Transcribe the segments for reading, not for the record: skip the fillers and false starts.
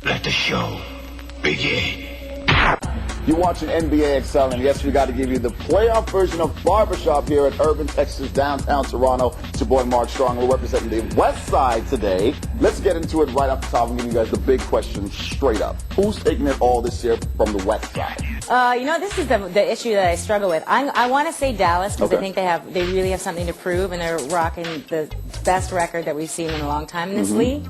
Let the show begin. You're watching NBA Excel, and yes, we got to give you the playoff version of Barbershop here at Urban, Texas, downtown Toronto. It's your boy Mark Strong. We're representing the West Side today. Let's get into it right off the top and give you guys the big question straight up. Who's taking it all this year from the West Side? This is the issue that I struggle with. I want to say Dallas because Okay. I think they really have something to prove, and they're rocking the best record that we've seen in a long time in this league.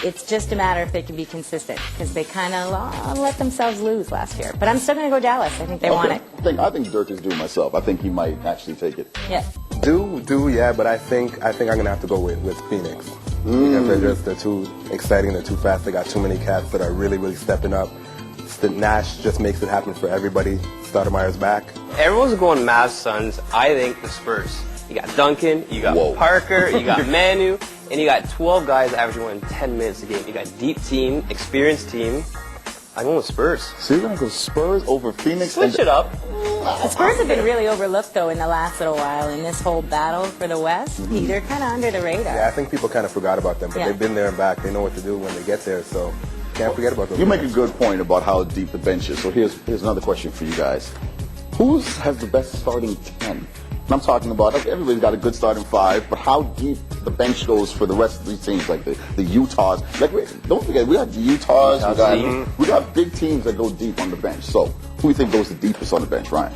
It's just a matter if they can be consistent because they kind of let themselves lose last year. But I'm still going to go Dallas. I think they want it. I think Dirk is due myself. I think he might actually take it. Yeah. Yeah, but I think I'm gonna have to go with Phoenix because they're too exciting, they're too fast. They got too many cats that are really, really stepping up. Nash just makes it happen for everybody. Stoudemire's back. Everyone's going Mavs, Suns. I think the Spurs. You got Duncan, you got Parker, you got Manu, and you got 12 guys averaging more than 10 minutes a game. You got deep team, experienced team. I'm going with Spurs. So you're going to go Spurs over Phoenix? Switch it up. The Spurs have been really overlooked, though, in the last little while in this whole battle for the West. They're kind of under the radar. Yeah, I think people kind of forgot about them, but they've been there and back. They know what to do when they get there, so can't forget about them. You make a good point about how deep the bench is. So here's another question for you guys. Who has the best starting 10? And I'm talking about, everybody's got a good starting 5, but how deep the bench goes for the rest of these teams, like the Utahs. Don't forget, we got the Utahs, we got big teams that go deep on the bench. So who do you think goes the deepest on the bench, Ryan?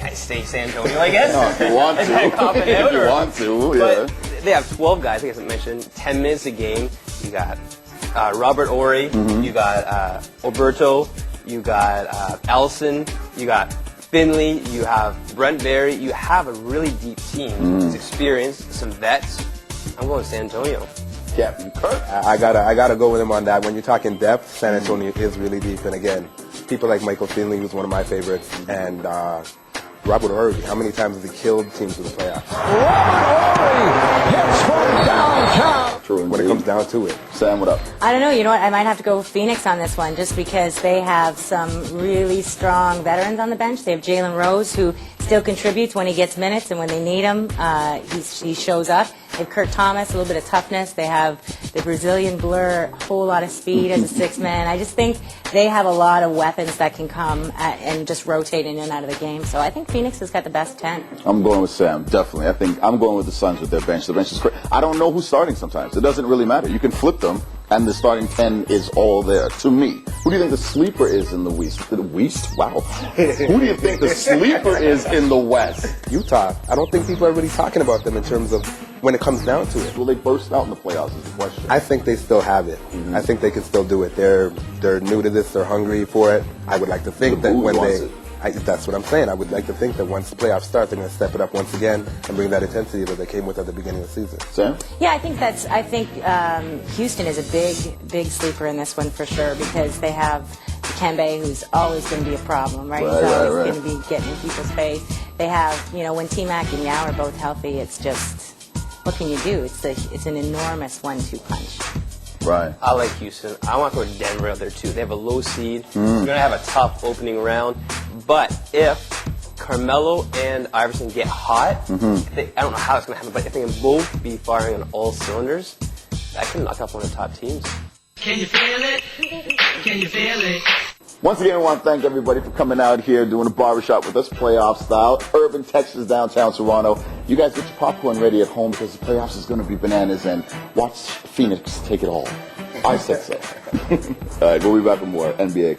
I say San Antonio, I guess. No, if you want to. If you want to, yeah. But they have 12 guys, I guess I mentioned, 10 minutes a game. You got Robert Horry, you got Alberto, you got Allison, you got Finley, you have Brent Berry. You have a really deep team. It's experienced, some vets. I'm going San Antonio. Captain Kirk. I gotta go with him on that. When you're talking depth, San Antonio is really deep. And again, people like Michael Finley, who's one of my favorites, and Robert Horry. How many times has he killed teams in the playoffs? Robert Horry hits from downtown. True When it comes down to it. Sam, what up? I don't know. You know what? I might have to go with Phoenix on this one just because they have some really strong veterans on the bench. They have Jalen Rose, who still contributes when he gets minutes and when they need him, he shows up. They have Kurt Thomas, a little bit of toughness. They have the Brazilian Blur, a whole lot of speed as a six-man. I just think they have a lot of weapons that can come and just rotate in and out of the game. So I think Phoenix has got the best 10. I'm going with Sam, definitely. I think I'm going with the Suns with their bench. The bench is great. I don't know who's starting sometimes. It doesn't really matter. You can flip them, and the starting 10 is all there. To me, who do you think the sleeper is in the West? The West? Wow. Who do you think the sleeper is in the West? Utah. I don't think people are really talking about them in terms of when it comes down to it. Will they burst out in the playoffs is the question. I think they still have it. I think they can still do it. They're new to this. They're hungry for it. I would like to think that when that's what I'm saying. I would like to think that once the playoffs start, they're going to step it up once again and bring that intensity that they came with at the beginning of the season. Sam? Yeah, I think Houston is a big sleeper in this one for sure because they have Kembe, who's always going to be a problem, right? He's always going to be getting in people's face. They have, when T-Mac and Yao are both healthy, it's just, what can you do? It's an enormous 1-2 punch. Right. I like Houston. I want to throw Denver out there, too. They have a low seed. They're going to have a tough opening round. But if Carmelo and Iverson get hot, I don't know how it's going to happen, but if they can both be firing on all cylinders, that can knock off one of the top teams. Can you feel it? Can you feel it? Once again, I want to thank everybody for coming out here, doing a barbershop with us, playoff style. Urban, Texas, downtown Toronto. You guys get your popcorn ready at home because the playoffs is going to be bananas, and watch Phoenix take it all. I said so. All right, we'll be back with more NBA.